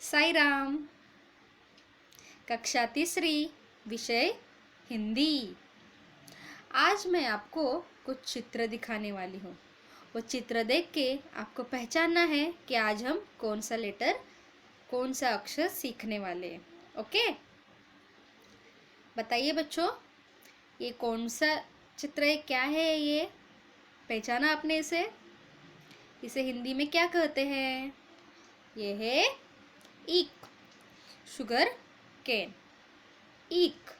साई राम। कक्षा तीसरी, विषय हिंदी। आज मैं आपको कुछ चित्र दिखाने वाली हूँ। वो चित्र देख के आपको पहचानना है कि आज हम कौन सा अक्षर सीखने वाले हैं। ओके, बताइए बच्चों, ये कौन सा चित्र है, क्या है ये? पहचाना आपने इसे? इसे हिंदी में क्या कहते हैं? ये है ईक, शुगर केन। ईक।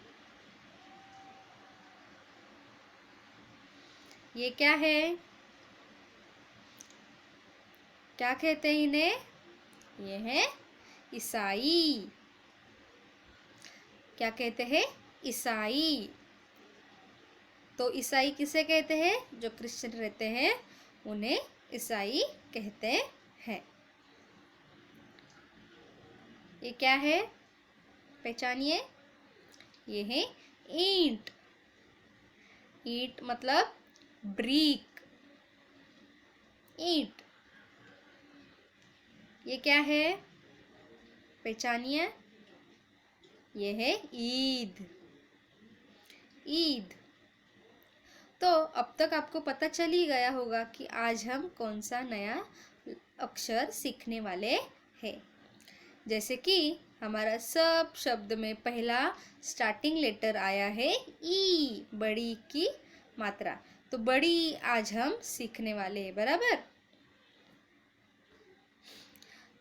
ये क्या है? क्या कहते हैं इन्हें? ये है ईसाई। क्या कहते हैं? ईसाई। तो ईसाई किसे कहते हैं? जो क्रिश्चियन रहते हैं उन्हें ईसाई कहते हैं। ये क्या है? पहचानिए। ये है ईंट। ईंट मतलब ब्रिक। ईंट। ये क्या है? पहचानिए। ये है ईद। ईद। तो अब तक आपको पता चल ही गया होगा कि आज हम कौन सा नया अक्षर सीखने वाले हैं। जैसे कि हमारा सब शब्द में पहला स्टार्टिंग लेटर आया है ई, बड़ी की मात्रा। तो बड़ी आज हम सीखने वाले हैं, बराबर।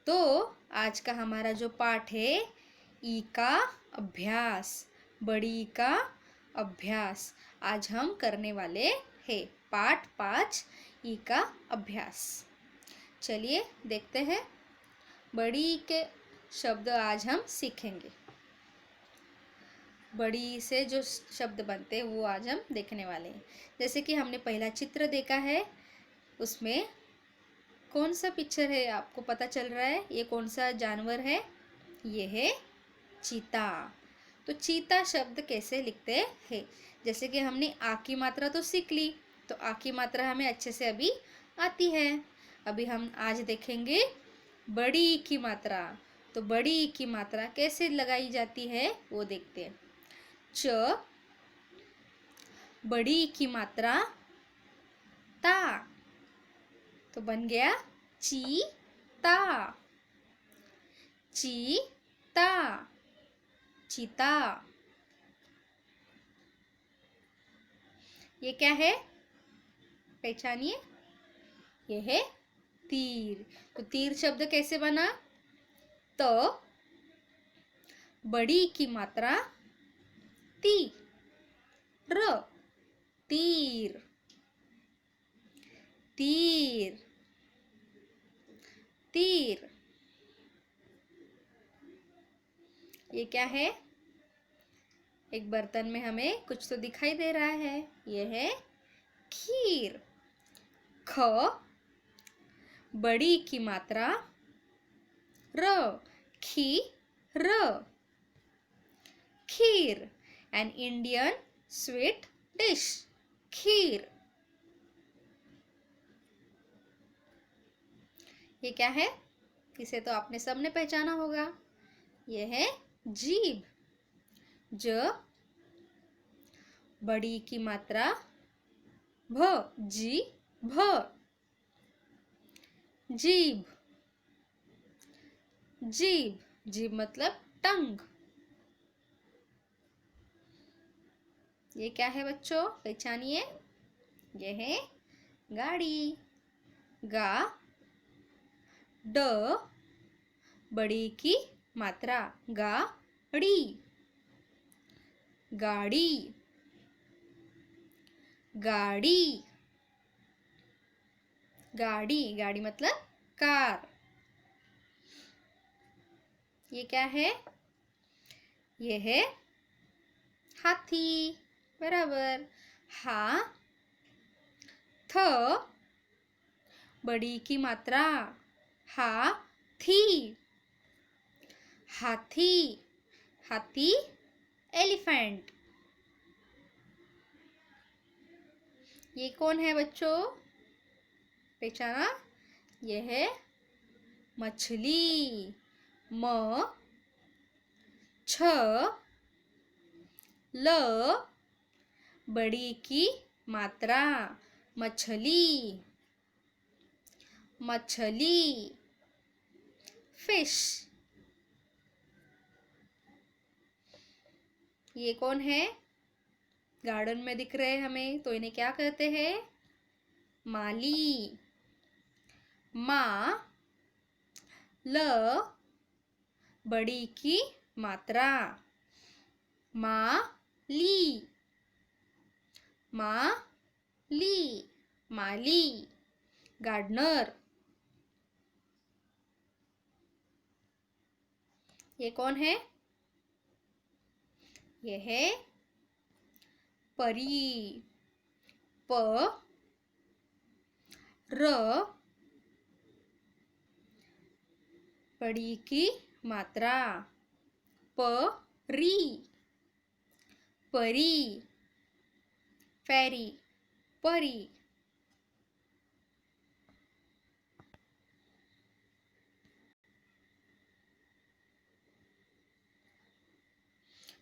तो आज का हमारा जो पाठ है ई का अभ्यास, बड़ी का अभ्यास, आज हम करने वाले हैं। पाठ 5 ई का अभ्यास। चलिए देखते हैं। बड़ी के शब्द आज हम सीखेंगे। बड़ी से जो शब्द बनते हैं वो आज हम देखने वाले हैं। जैसे कि हमने पहला चित्र देखा है, उसमें कौन सा पिक्चर है आपको पता चल रहा है? ये कौन सा जानवर है? ये है चीता। तो चीता शब्द कैसे लिखते हैं? जैसे कि हमने आ की मात्रा तो सीख ली, तो आ की मात्रा हमें अच्छे से अभी आती है। अभी हम आज देखेंगे बड़ी की मात्रा। तो बड़ी की मात्रा कैसे लगाई जाती है वो देखते हैं। च, बड़ी की मात्रा ता, तो बन गया ची ता। ची ता, चीता। ये क्या है? पहचानिए। ये है तीर। तो तीर शब्द कैसे बना? तो बड़ी की मात्रा ती, र, तीर। तीर। तीर। ये क्या है? एक बर्तन में हमें कुछ तो दिखाई दे रहा है। ये है खीर। ख, बड़ी की मात्रा र, खी र, खीर। एन इंडियन स्वीट डिश, खीर। ये क्या है? इसे तो आपने सबने पहचाना होगा। ये है जीभ। ज, बड़ी की मात्रा भ, जी भ, जीभ। जीभ। जीभ मतलब टंग। ये क्या है बच्चों? पहचानिए। ये है गाड़ी। गा, ड, बड़ी की मात्रा गा, ड़ी, गाड़ी। गाड़ी। गाड़ी। गाड़ी मतलब कार। ये क्या है? ये है हाथी, बराबर। हा, थ, बड़ी की मात्रा हा, थी, हाथी। हाथी, एलिफेंट। ये कौन है बच्चों? पहचाना? ये है मछली। म छ ल बड़ी की मात्रा मछली मछली फिश। ये कौन है? गार्डन में दिख रहे हैं हमें, तो इन्हें क्या कहते हैं? माली। माँ ल बड़ी की मात्रा माँ ली माँ ली माली गार्डनर। ये कौन है? ये है परी। प र बड़ी की मात्रा परी परी फेरी परी।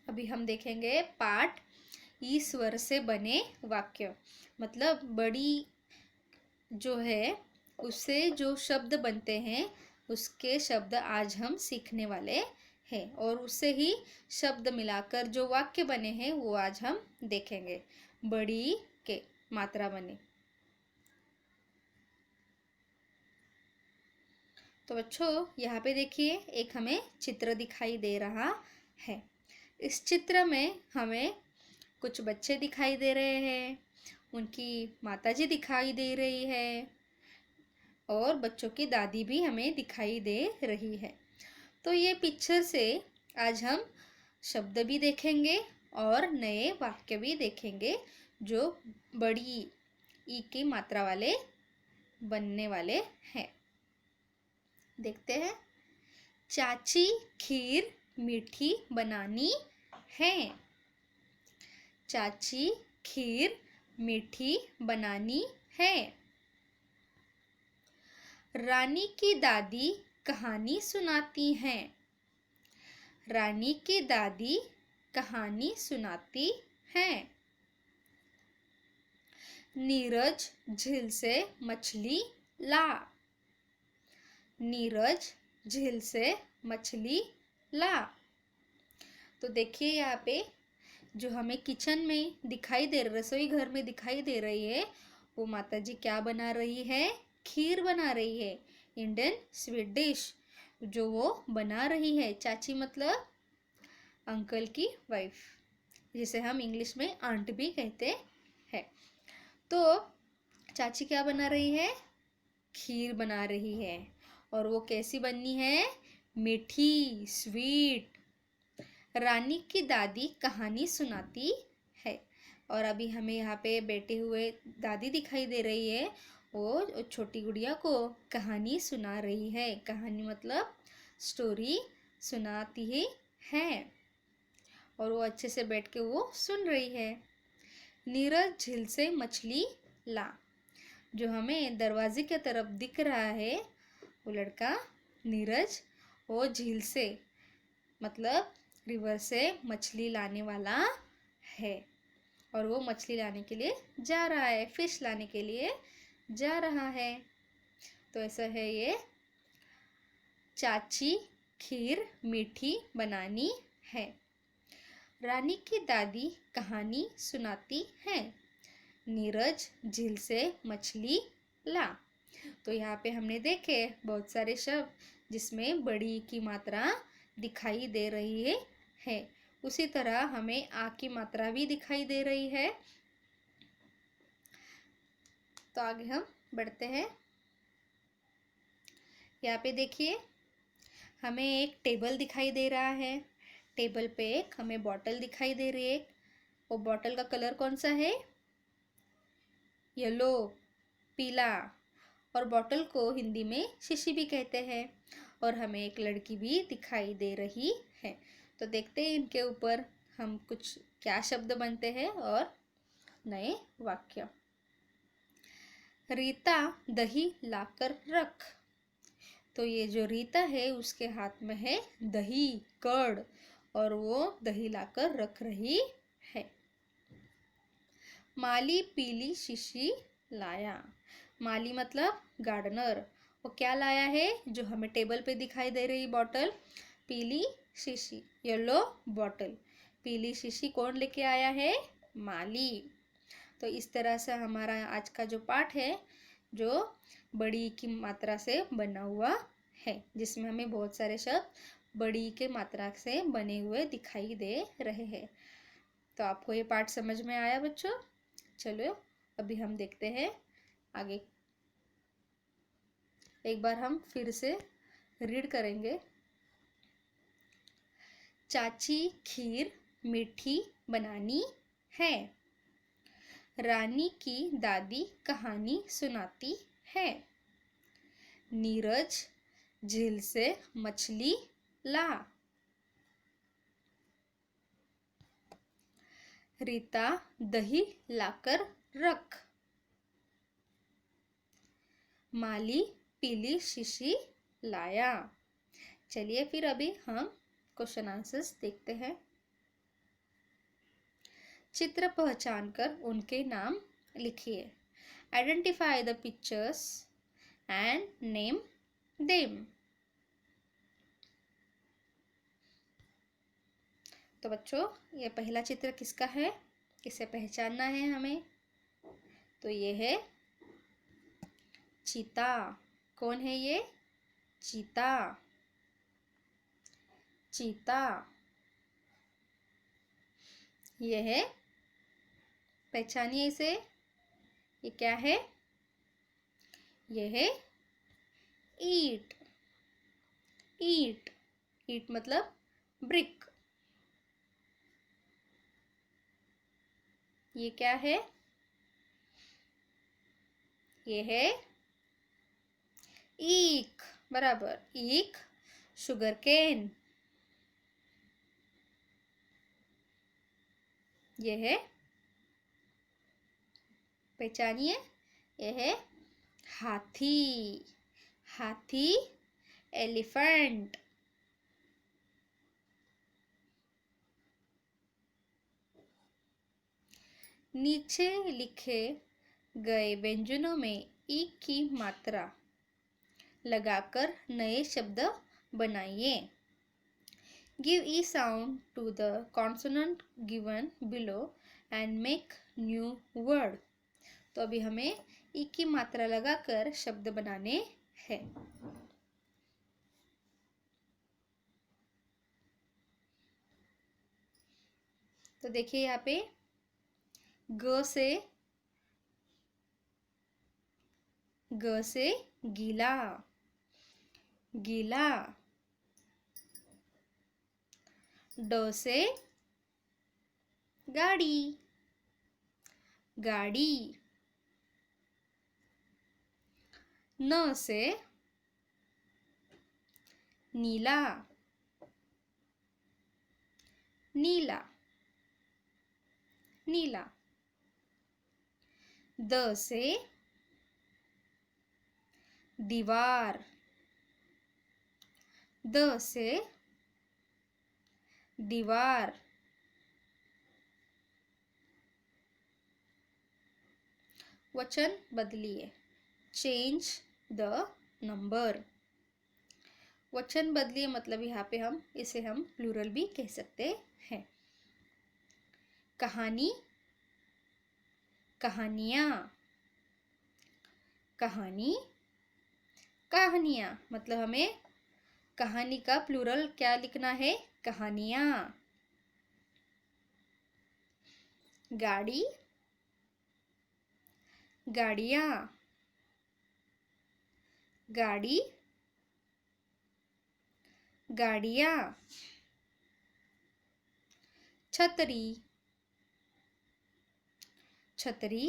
अभी हम देखेंगे पाठ ई स्वर से बने वाक्य। मतलब बड़ी जो है उससे जो शब्द बनते हैं उसके शब्द आज हम सीखने वाले हैं, और उससे ही शब्द मिलाकर जो वाक्य बने हैं वो आज हम देखेंगे। बड़ी के मात्रा बने। तो बच्चों यहाँ पे देखिए एक हमें चित्र दिखाई दे रहा है। इस चित्र में हमें कुछ बच्चे दिखाई दे रहे हैं, उनकी माताजी दिखाई दे रही है और बच्चों की दादी भी हमें दिखाई दे रही है। तो ये पिक्चर से आज हम शब्द भी देखेंगे और नए वाक्य भी देखेंगे जो बड़ी ई की मात्रा वाले बनने वाले हैं। देखते हैं। चाची खीर मीठी बनानी है। चाची खीर मीठी बनानी है। रानी की दादी कहानी सुनाती हैं। रानी की दादी कहानी सुनाती हैं। नीरज झील से मछली ला। नीरज झील से मछली ला। तो देखिए यहाँ पे जो हमें किचन में दिखाई दे रही, रसोई घर में दिखाई दे रही है, वो माताजी क्या बना रही है? खीर बना रही है। इंडियन स्वीट डिश जो वो बना रही है। चाची मतलब अंकल की वाइफ, जिसे हम इंग्लिश में आंट भी कहते हैं। तो चाची क्या बना रही है? खीर बना रही है। और वो कैसी बननी है? मीठी स्वीट। रानी की दादी कहानी सुनाती है। और अभी हमें यहाँ पे बैठे हुए दादी दिखाई दे रही है, वो छोटी गुड़िया को कहानी सुना रही है। कहानी मतलब स्टोरी सुनाती ही है और वो अच्छे से बैठ के वो सुन रही है। नीरज झील से मछली ला। जो हमें दरवाजे की तरफ दिख रहा है वो लड़का नीरज, वो झील से मतलब रिवर से मछली लाने वाला है और वो मछली लाने के लिए जा रहा है, फिश लाने के लिए जा रहा है। तो ऐसा है ये। चाची खीर मीठी बनानी है। रानी की दादी कहानी सुनाती है। नीरज झील से मछली ला। तो यहाँ पे हमने देखे बहुत सारे शब्द जिसमें बड़ी की मात्रा दिखाई दे रही है। उसी तरह हमें आ की मात्रा भी दिखाई दे रही है। तो आगे हम बढ़ते हैं। यहाँ पे देखिए हमें एक टेबल दिखाई दे रहा है। टेबल पे एक हमें बॉटल दिखाई दे रही है। वो बॉटल का कलर कौन सा है? येलो, पीला। और बॉटल को हिंदी में शीशी भी कहते हैं। और हमें एक लड़की भी दिखाई दे रही है। तो देखते हैं इनके ऊपर हम कुछ क्या शब्द बनते हैं और नए वाक्य। रीता दही लाकर रख। तो ये जो रीता है उसके हाथ में है दही, कर्ड, और वो दही लाकर रख रही है। माली पीली शीशी लाया। माली मतलब गार्डनर। वो क्या लाया है? जो हमें टेबल पे दिखाई दे रही बॉटल, पीली शीशी, येलो बॉटल। पीली शीशी कौन लेके आया है? माली। तो इस तरह से हमारा आज का जो पाठ है, जो बड़ी की मात्रा से बना हुआ है, जिसमें हमें बहुत सारे शब्द बड़ी के मात्रा से बने हुए दिखाई दे रहे हैं। तो आपको ये पाठ समझ में आया बच्चों? चलो अभी हम देखते हैं आगे। एक बार हम फिर से रीड करेंगे। चाची खीर मीठी बनानी है, रानी की दादी कहानी सुनाती है, नीरज झील से मछली ला, रीता दही लाकर रख, माली पीली शीशी लाया। चलिए फिर अभी हम क्वेश्चन आंसर्स देखते हैं। चित्र पहचान कर उनके नाम लिखिए। Identify the pictures and name them. तो बच्चों, ये पहला चित्र किसका है? इसे पहचानना है हमें। तो ये है चीता। कौन है ये? चीता। चीता। ये है, पहचानिए इसे। ये क्या है? ये है ईट। ईट। ईट मतलब ब्रिक। ये क्या है? ये है ईख। बराबर, ईख। Sugarcane. ये है, पहचानिए, ये है हाथी। हाथी, एलिफेंट। नीचे लिखे गए व्यंजनों में ई की मात्रा लगाकर नए शब्द बनाइए। Give e sound to the consonant given below and make new word. तो अभी हमें ई की मात्रा लगाकर शब्द बनाने हैं। तो देखिए यहाँ पे ग से गीला। गीला। ड से गाड़ी। गाड़ी। न से नीला। नीला। नीला। द से दीवार। द से दीवार। वचन बदलिए। Change the number. वचन बदलिए मतलब यहाँ पे हम इसे हम प्लूरल भी कह सकते हैं। कहानी, कहानियाँ। कहानी, कहानियाँ मतलब हमें कहानी का प्लूरल क्या लिखना है? कहानियाँ। गाड़ी, गाड़ियाँ। गाड़ी, गाड़ियाँ। छतरी, छतरी,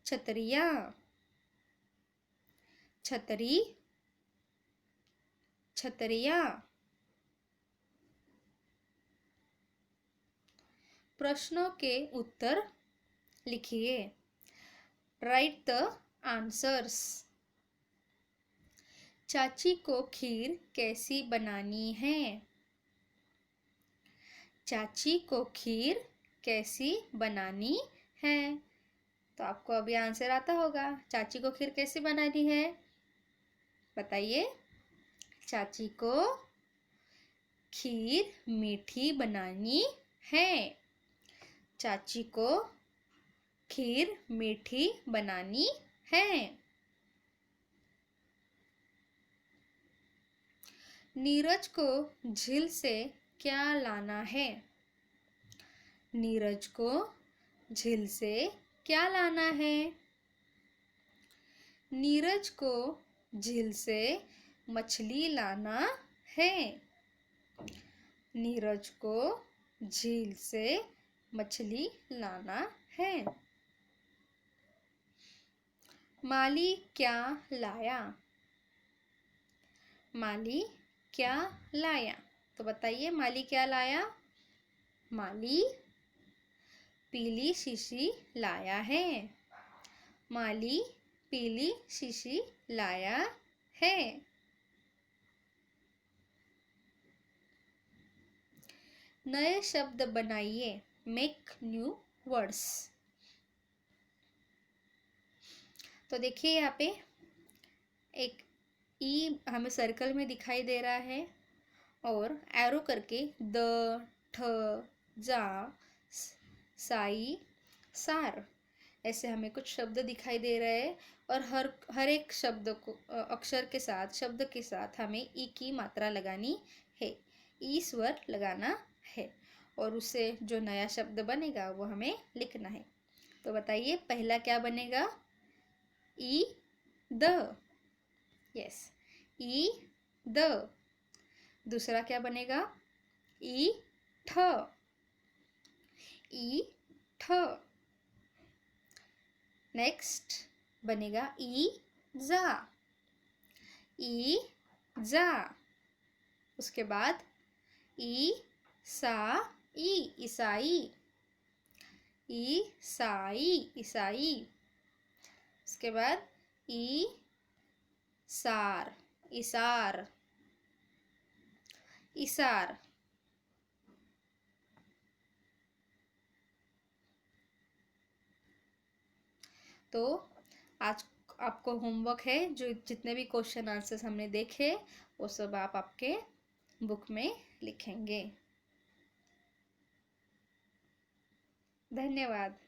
छतरियाँ। छतरी, छतरियाँ। प्रश्नों के उत्तर लिखिए। Right the answers. चाची को खीर कैसी बनानी है? चाची को खीर कैसी बनानी है? तो आपको अभी आंसर आता होगा। चाची को खीर कैसे बनानी है बताइए। चाची को खीर मीठी बनानी है। चाची को खीर मीठी बनानी है। नीरज को झील से क्या लाना है? नीरज को झील से क्या लाना है? नीरज को झील से मछली लाना है। नीरज को झील से मछली लाना है। माली क्या लाया? माली क्या लाया? तो बताइए माली क्या लाया? माली पीली शीशी लाया है। माली पीली शीशी लाया है। नए शब्द बनाइए। Make new words. तो देखिए यहाँ पे एक ई हमें सर्कल में दिखाई दे रहा है और एरो करके द, ठ, जा, साई, सार ऐसे हमें कुछ शब्द दिखाई दे रहे हैं और हर एक शब्द को अक्षर के साथ शब्द के साथ हमें ई की मात्रा लगानी है। ई स्वर लगाना है और उससे जो नया शब्द बनेगा वो हमें लिखना है। तो बताइए पहला क्या बनेगा? ई द। Yes, E the. दूसरा क्या बनेगा? ई ठ। ई ठ। नेक्स्ट बनेगा ई जा। ई जा। उसके बाद ई सा ई ईसाई। ईसाई ईसाई। उसके बाद ई सार इसार इसार। तो आज आपको होमवर्क है, जो जितने भी क्वेश्चन आंसर्स हमने देखे वो सब आप आपके बुक में लिखेंगे। धन्यवाद।